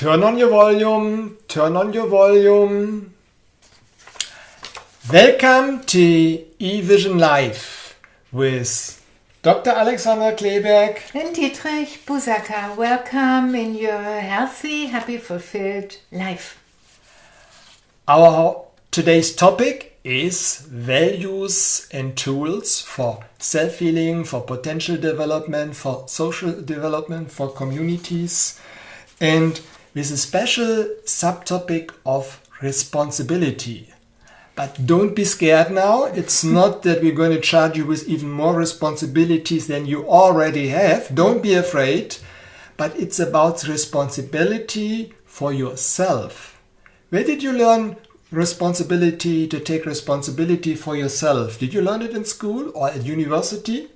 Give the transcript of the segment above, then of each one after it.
Turn on your volume, turn on your volume. Welcome to eVision Live with Dr. Alexandra Kleeberg and Dietrich Busaka. Welcome in your healthy, happy, fulfilled life. Our today's topic is values and tools for self-healing, for potential development, for social development, for communities, and with a special subtopic of responsibility. But don't be scared now. It's not that we're going to charge you with even more responsibilities than you already have. Don't be afraid. But it's about responsibility for yourself. Where did you learn responsibility, to take responsibility for yourself? Did you learn it in school or at university?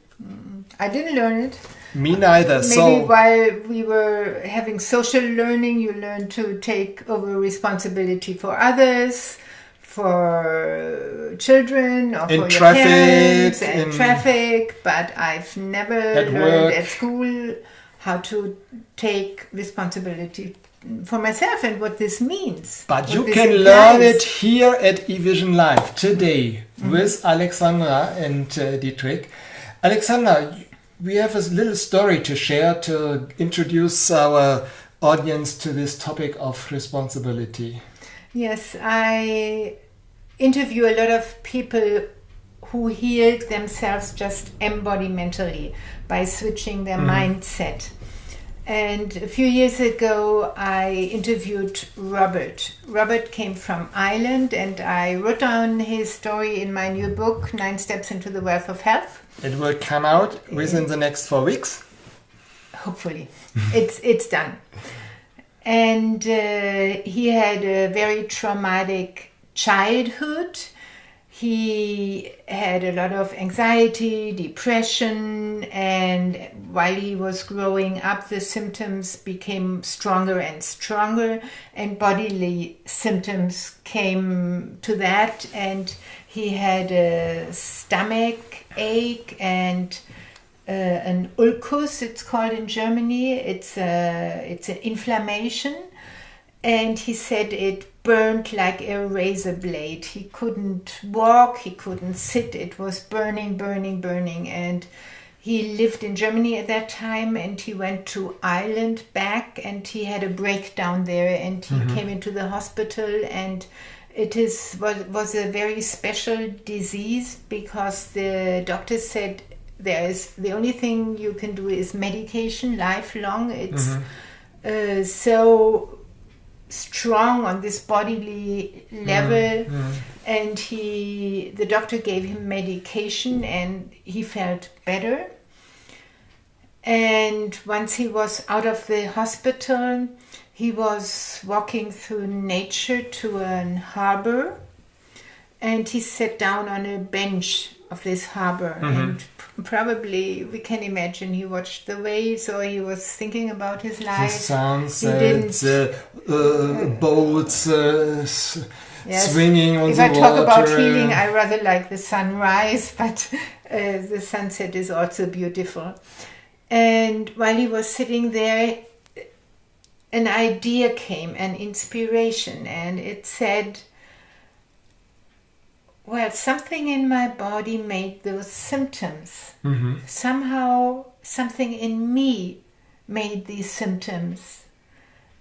I didn't learn it. Me neither. Maybe while we were having social learning, you learn to take over responsibility for others, for children, or for your parents, and traffic. But I've never learned at school how to take responsibility for myself and what this means. But you can learn it here at eVision Live today with Alexandra and Dietrich. Alexandra, we have a little story to share to introduce our audience to this topic of responsibility. Yes, I interview a lot of people who healed themselves just embodimentally by switching their mindset. And a few years ago, I interviewed Robert. Robert came from Ireland, and I wrote down his story in my new book, 9 Steps into the Wealth of Health. It will come out within the next 4 weeks. Hopefully. It's done. And he had a very traumatic childhood. He had a lot of anxiety, depression, and while he was growing up, the symptoms became stronger and stronger, and bodily symptoms came to that, and he had a stomach ache and an ulcus, it's called in Germany. It's an inflammation, and he said it burned like a razor blade. He couldn't walk, he couldn't sit. It was burning, burning, burning. And he lived in Germany at that time, and he went to Ireland back, and he had a breakdown there, and he came into the hospital, and it was a very special disease because the doctor said the only thing you can do is medication lifelong. It's so strong on this bodily level, and the doctor gave him medication, and he felt better. And once he was out of the hospital, he was walking through nature to a harbor, and he sat down on a bench of this harbor, and probably we can imagine he watched the waves, or he was thinking about his life. The sunset, boats swinging on the water. If I talk about healing, I rather like the sunrise, but the sunset is also beautiful. And while he was sitting there, an idea came, an inspiration, and it said, well, something in my body made those symptoms. Somehow, something in me made these symptoms.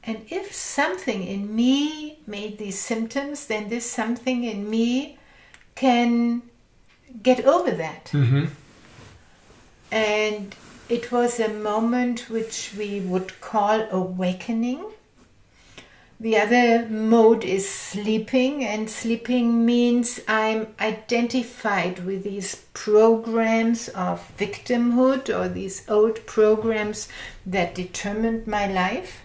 And if something in me made these symptoms, then this something in me can get over that. And it was a moment which we would call awakening. The other mode is sleeping, and sleeping means I'm identified with these programs of victimhood, or these old programs that determined my life.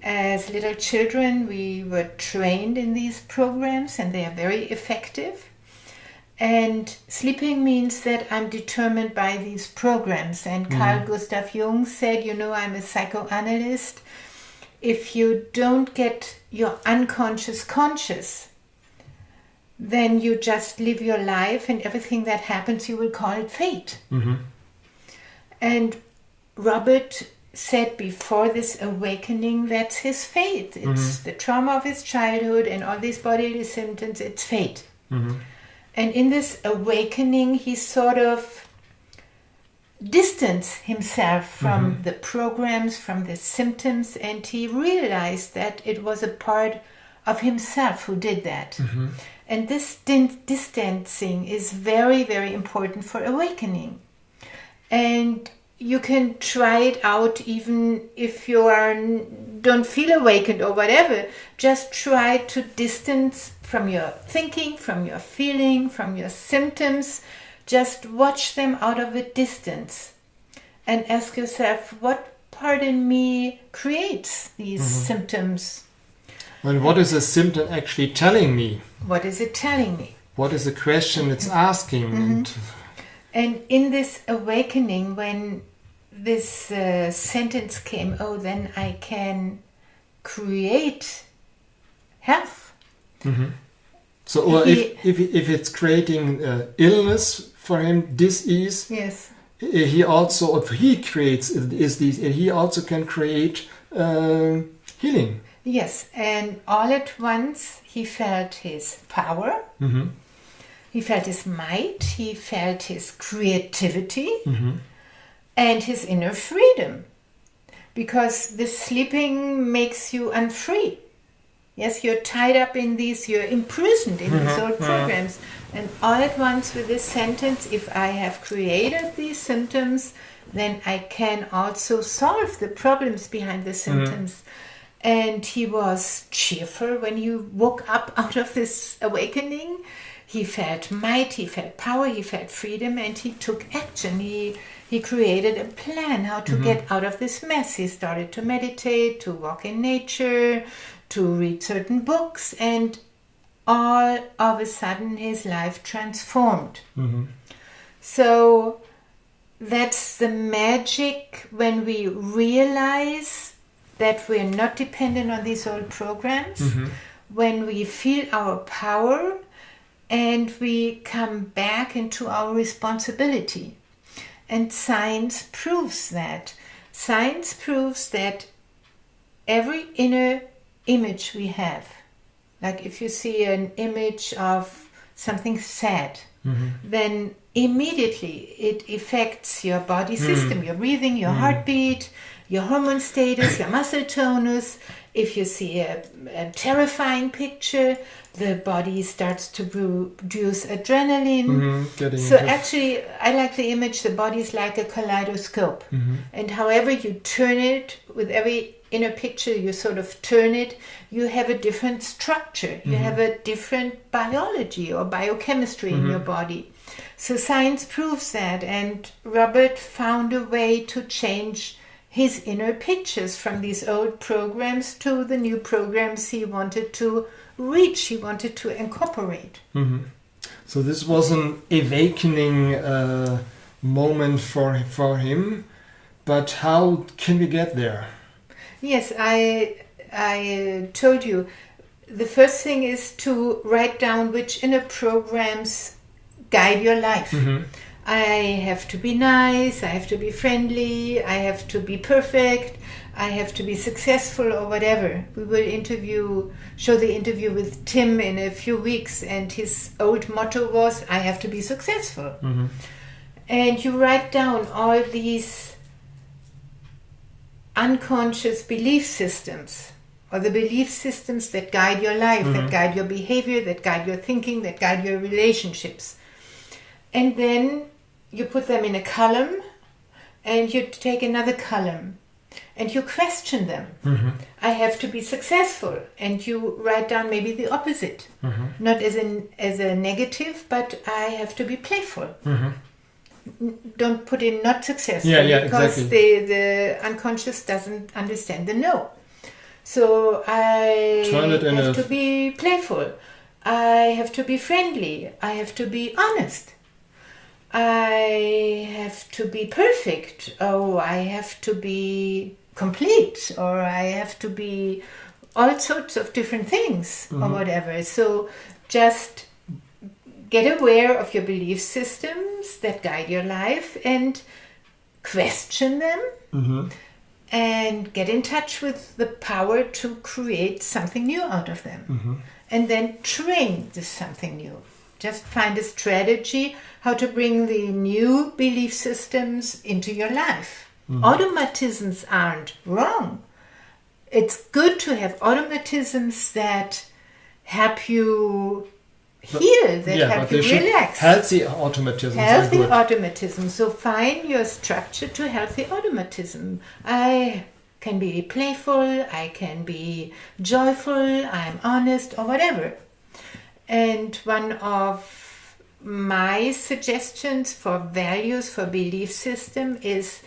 As little children, we were trained in these programs, and they are very effective. And sleeping means that I'm determined by these programs. And Carl Gustav Jung said, I'm a psychoanalyst. If you don't get your unconscious conscious, then you just live your life, and everything that happens, you will call it fate. And Robert said before this awakening, that's his fate. It's the trauma of his childhood and all these bodily symptoms, it's fate. And in this awakening, he sort of distanced himself from the programs, from the symptoms, and he realized that it was a part of himself who did that. And this distancing is very, very important for awakening. And you can try it out even if you don't feel awakened or whatever. Just try to distance from your thinking, from your feeling, from your symptoms. Just watch them out of a distance and ask yourself, what part in me creates these symptoms? And what is a symptom actually telling me? What is it telling me? What is the question it's asking? And in this awakening, when this sentence came, oh, then I can create health. So or if it's creating illness for him, disease, yes, he also, if he creates these, he also can create healing. Yes, and all at once he felt his power, he felt his might, he felt his creativity, and his inner freedom. Because the sleeping makes you unfree. Yes, you're tied up in these, you're imprisoned in these old programs. And all at once with this sentence, if I have created these symptoms, then I can also solve the problems behind the symptoms. And he was cheerful when he woke up out of this awakening. He felt might, he felt power, he felt freedom, and he took action. He created a plan how to get out of this mess. He started to meditate, to walk in nature, to read certain books, and all of a sudden his life transformed. So that's the magic when we realize that we're not dependent on these old programs, when we feel our power and we come back into our responsibility. And science proves that. Science proves that every inner image we have, like if you see an image of something sad, then immediately it affects your body system, your breathing, your heartbeat, your hormone status, your muscle tonus. If you see a terrifying picture, the body starts to produce adrenaline. Actually, I like the image, the body is like a kaleidoscope. And however you turn it, with every inner picture you sort of turn it, you have a different structure. You have a different biology or biochemistry in your body. So science proves that. And Robert found a way to change his inner pictures from these old programs to the new programs he wanted to reach, he wanted to incorporate. So this was an awakening moment for him, but how can we get there? Yes, I told you, the first thing is to write down which inner programs guide your life. I have to be nice, I have to be friendly, I have to be perfect, I have to be successful or whatever. We will show the interview with Tim in a few weeks, and his old motto was, I have to be successful. And you write down all these unconscious belief systems, or the belief systems that guide your life, that guide your behavior, that guide your thinking, that guide your relationships. And then you put them in a column, and you take another column, and you question them. I have to be successful, and you write down maybe the opposite, not as a negative, but I have to be playful. Don't put in not successful, because exactly. the unconscious doesn't understand the no. So I have to be playful. I have to be friendly. I have to be honest. I have to be perfect. Oh, I have to be complete, or I have to be all sorts of different things, or whatever. So just get aware of your belief systems that guide your life and question them. and get in touch with the power to create something new out of them. And then train this something new. Just find a strategy how to bring the new belief systems into your life. Automatisms aren't wrong. It's good to have automatisms that help you heal, that help you relax. Healthy automatisms Healthy are good. automatism. So find your structure to healthy automatism. I can be playful, I can be joyful, I'm honest, or whatever. And one of my suggestions for values, for belief system is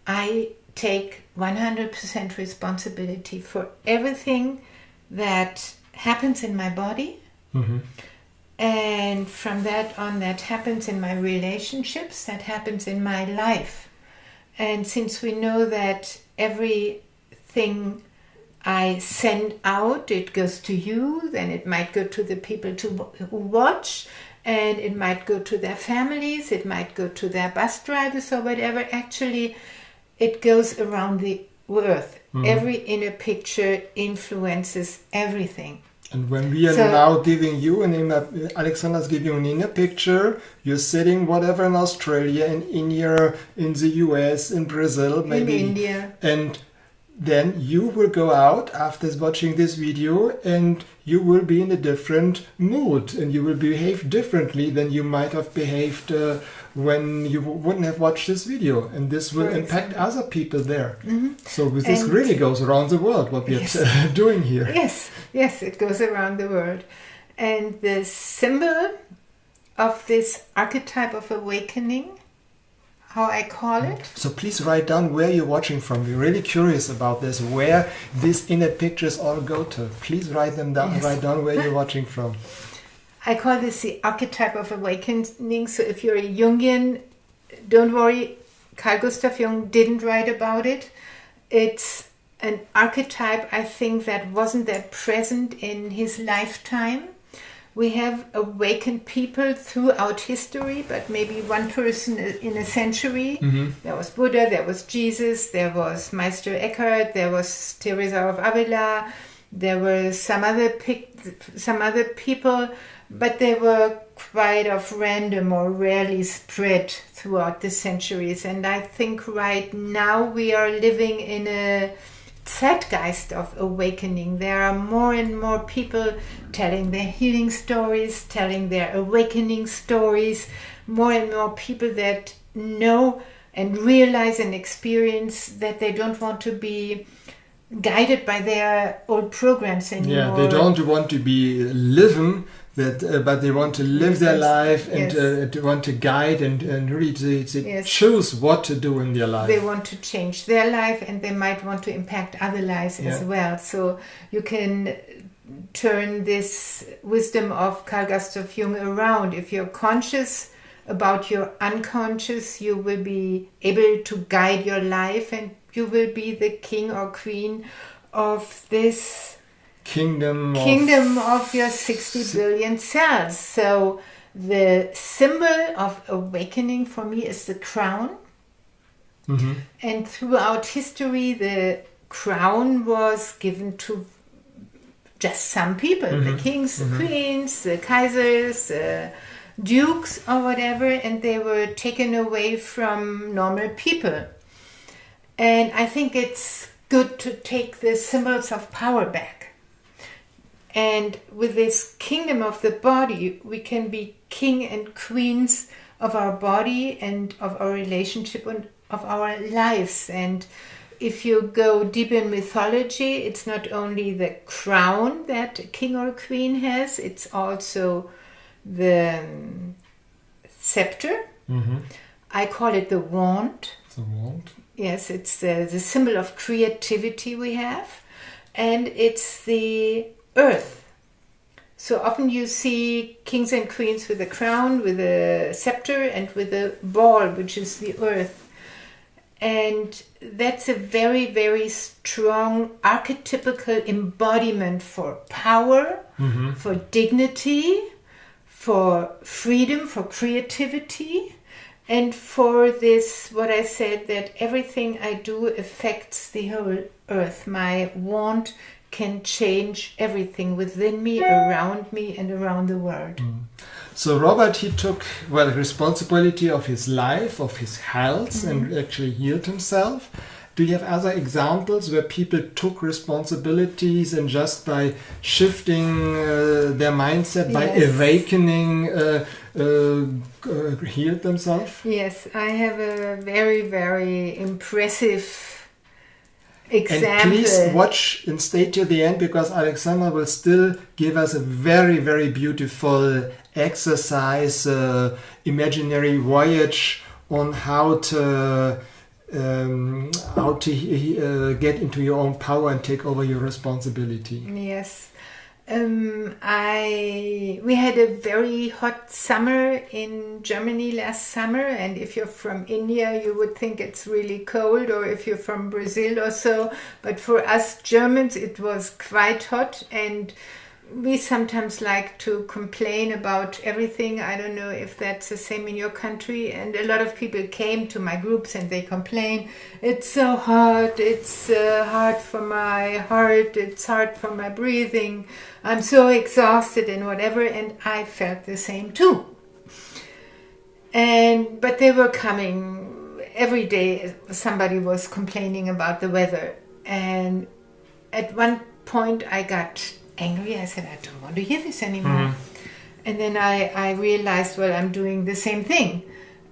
I take 100% responsibility for everything that happens in my body. And from that on, that happens in my relationships, that happens in my life. And since we know that everything I send out, it goes to you, then it might go to the people who watch, and it might go to their families, it might go to their bus drivers or whatever. Actually, it goes around the earth. Every inner picture influences everything. And when we are now giving you an inner, Alexandra's giving you an inner picture, you're sitting whatever in Australia, in India, in the US, in Brazil, maybe. In India. And then you will go out after watching this video and you will be in a different mood and you will behave differently than you might have behaved when you wouldn't have watched this video. And this will impact other people there. So this really goes around the world, what we are doing here. Yes, it goes around the world. And the symbol of this archetype of awakening, how I call it. So please write down where you're watching from. We're really curious about this, where these inner pictures all go to. Please write them down. Yes. Write down where you're watching from. I call this the archetype of awakening. So if you're a Jungian, don't worry, Carl Gustav Jung didn't write about it. It's an archetype, I think, that wasn't that present in his lifetime. We have awakened people throughout history, but maybe one person in a century. There was Buddha, there was Jesus, there was Meister Eckhart, there was Teresa of Avila, there were some other people, but they were quite of random or rarely spread throughout the centuries. And I think right now we are living in a zeitgeist of awakening. There are more and more people telling their healing stories, telling their awakening stories, more and more people that know and realize and experience that they don't want to be guided by their old programs anymore. Yeah, they don't want to be living that, but they want to live their life and want to guide and really choose what to do in their life. They want to change their life and they might want to impact other lives as well. So you can turn this wisdom of Carl Gustav Jung around. If you're conscious about your unconscious, you will be able to guide your life and you will be the king or queen of this kingdom of your 60 billion cells. So the symbol of awakening for me is the crown. And throughout history, the crown was given to just some people, the kings, the queens, the kaisers, the dukes or whatever, and they were taken away from normal people. And I think it's good to take the symbols of power back. And with this kingdom of the body, we can be king and queens of our body and of our relationship and of our lives. And if you go deep in mythology, it's not only the crown that a king or a queen has, it's also the scepter. I call it the wand. The wand. Yes, it's the symbol of creativity we have. And it's the earth. So often you see kings and queens with a crown, with a scepter, and with a ball, which is the earth. And that's a very, very strong archetypical embodiment for power, for dignity, for freedom, for creativity. And for this, what I said, that everything I do affects the whole earth. My want can change everything within me, around me, and around the world. So Robert, he took, well, responsibility of his life, of his health, and actually healed himself. Do you have other examples where people took responsibilities and just by shifting their mindset, by awakening, healed themselves? Yes, I have a very, very impressive example. And please watch and stay till the end, because Alexandra will still give us a very, very beautiful exercise, imaginary voyage on how to get into your own power and take over your responsibility. Yes. We had a very hot summer in Germany last summer, and if you're from India you would think it's really cold, or if you're from Brazil or so, but for us Germans it was quite hot, and we sometimes like to complain about everything. I don't know if that's the same in your country, and a lot of people came to my groups and they complain, it's so hot, it's hard for my heart, it's hard for my breathing, I'm so exhausted and whatever, and I felt the same too. But they were coming every day, somebody was complaining about the weather, and at one point I got angry. I said, I don't want to hear this anymore. And then I realized, well, I'm doing the same thing.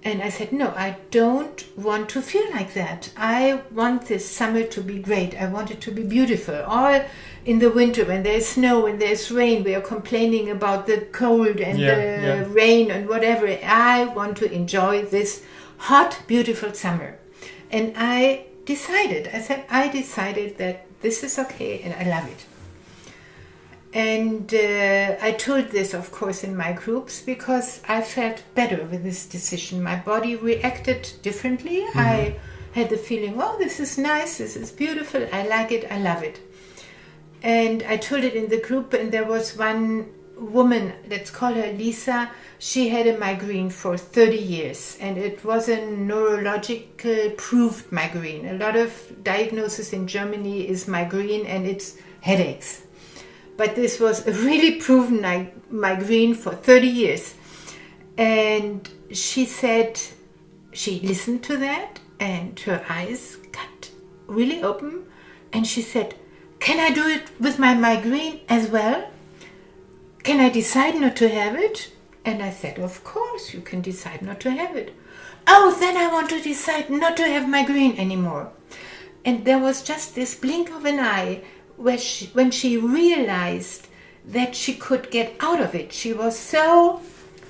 And I said, no, I don't want to feel like that. I want this summer to be great. I want it to be beautiful. All in the winter, when there's snow, when there's rain, we are complaining about the cold and the rain and whatever. I want to enjoy this hot, beautiful summer. And I decided that this is okay and I love it. And I told this, of course, in my groups, because I felt better with this decision. My body reacted differently. I had the feeling, oh, this is nice, this is beautiful, I like it, I love it. And I told it in the group, and there was one woman, let's call her Lisa. She had a migraine for 30 years, and it was a neurological proved migraine. A lot of diagnosis in Germany is migraine, and it's headaches. But this was a really proven migraine for 30 years. And she said, she listened to that and her eyes got really open. And she said, can I do it with my migraine as well? Can I decide not to have it? And I said, of course, you can decide not to have it. Oh, then I want to decide not to have migraine anymore. And there was just this blink of an eye when she realized that she could get out of it. She was so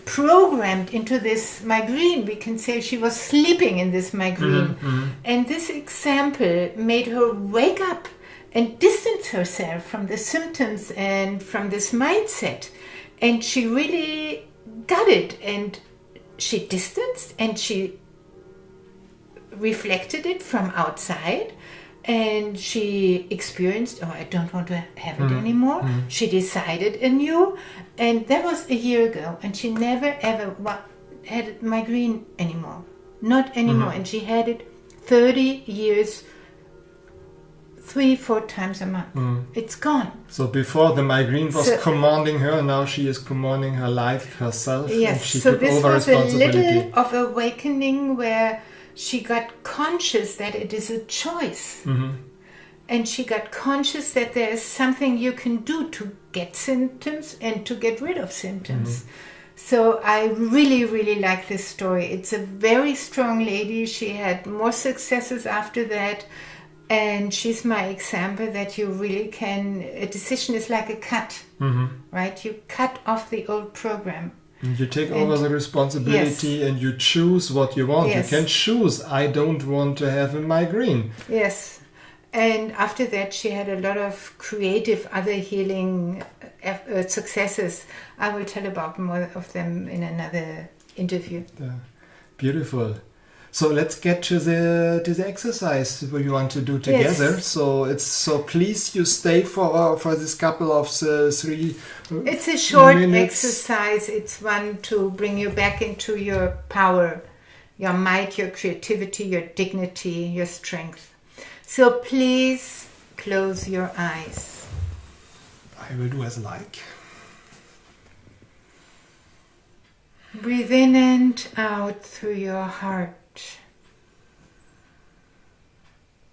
programmed into this migraine, we can say she was sleeping in this migraine. And this example made her wake up and distance herself from the symptoms and from this mindset. And she really got it, and she distanced and she reflected it from outside. And she experienced, oh, I don't want to have it anymore. She decided anew. And that was a year ago. And she never, ever had migraine anymore. Not anymore. And she had it 30 years, 3-4 times a month. It's gone. So before the migraine was commanding her, now she is commanding her life herself. Yes, and she so took this over was a responsibility. little of awakening where she got conscious that it is a choice. And she got conscious that there is something you can do to get symptoms and to get rid of symptoms. So I really, really like this story. It's a very strong lady. She had more successes after that. And she's my example that you really can, a decision is like a cut, right? You cut off the old program. And you take over the responsibility, and you choose what you want. You can choose, I don't want to have a migraine. Yes. And after that, she had a lot of creative other healing successes. I will tell about more of them in another interview. Beautiful. So let's get to the exercise we want to do together. Yes. So please you stay for this couple of 3. It's a short minutes. exercise. It's one to bring you back into your power your might, your creativity, your dignity, your strength. So please close your eyes. I will do as like. Breathe in and out through your heart.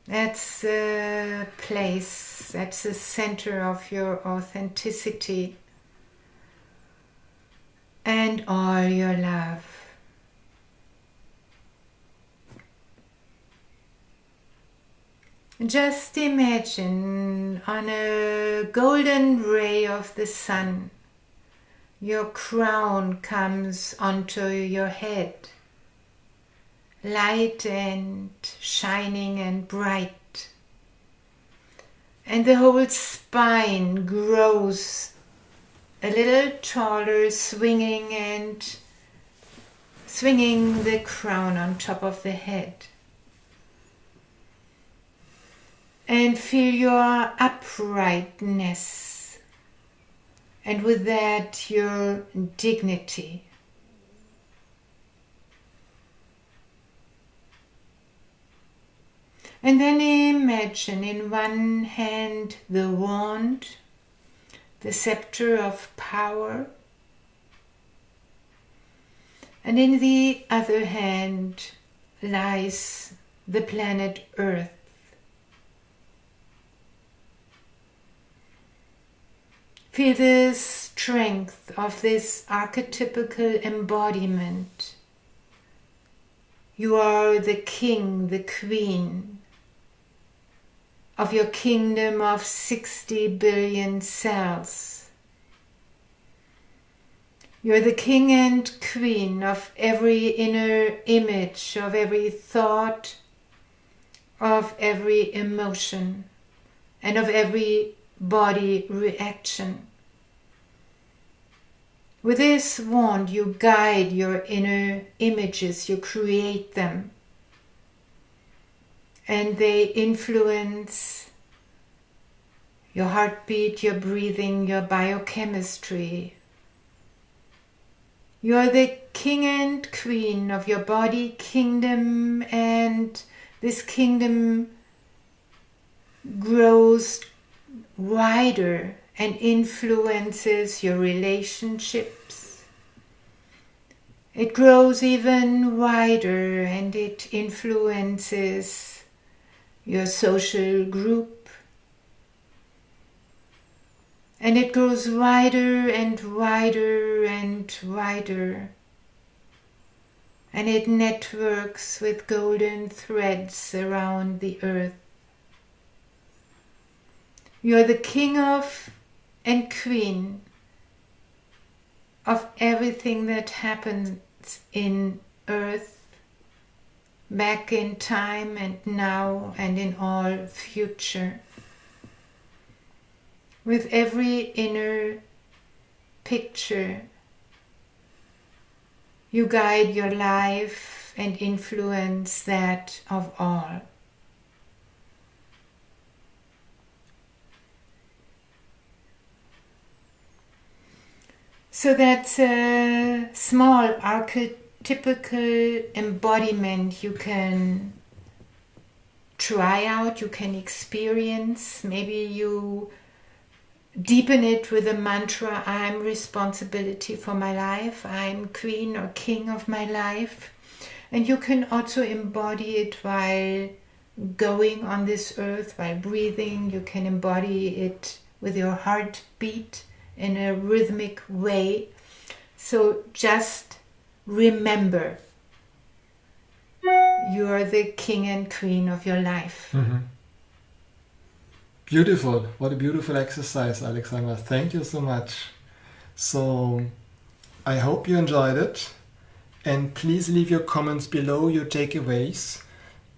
That's the place, that's the center of your authenticity and all your love. Just imagine on a golden ray of the sun, your crown comes onto your head, light and shining and bright. And the whole spine grows a little taller, swinging the crown on top of the head. And feel your uprightness, and with that your dignity. And then imagine in one hand the wand, the scepter of power, and in the other hand lies the planet Earth. Feel the strength of this archetypical embodiment. You are the king, the queen of your kingdom of 60 billion cells. You're the king and queen of every inner image, of every thought, of every emotion, and of every body reaction. With this wand, you guide your inner images, you create them, and they influence your heartbeat, your breathing, your biochemistry. You are the king and queen of your body kingdom, and this kingdom grows wider and influences your relationships. It grows even wider and it influences your social group. And it grows wider and wider and wider. And it networks with golden threads around the earth. You are the king of and queen of everything that happens in earth, back in time and now and in all future. With every inner picture, you guide your life and influence that of all. So that's a small archetypical embodiment you can try out, you can experience. Maybe you deepen it with a mantra, I'm responsibility for my life, I'm queen or king of my life. And you can also embody it while going on this earth, while breathing. You can embody it with your heartbeat in a rhythmic way. So just remember, you are the king and queen of your life. Mm-hmm. Beautiful. What a beautiful exercise, Alexandra. Thank you so much. So I hope you enjoyed it. And please leave your comments below, your takeaways.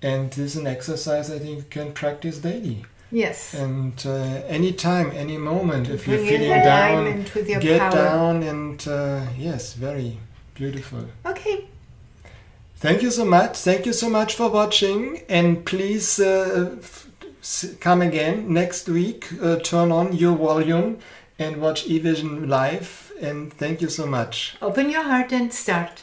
And this is an exercise I think you can practice daily. Yes. And anytime, any moment, if you're Bring feeling in down, alignment with your get power. down and yes, very beautiful. Okay. Thank you so much. Thank you so much for watching. And please come again next week. Turn on your volume and watch eVision live. And thank you so much. Open your heart and start.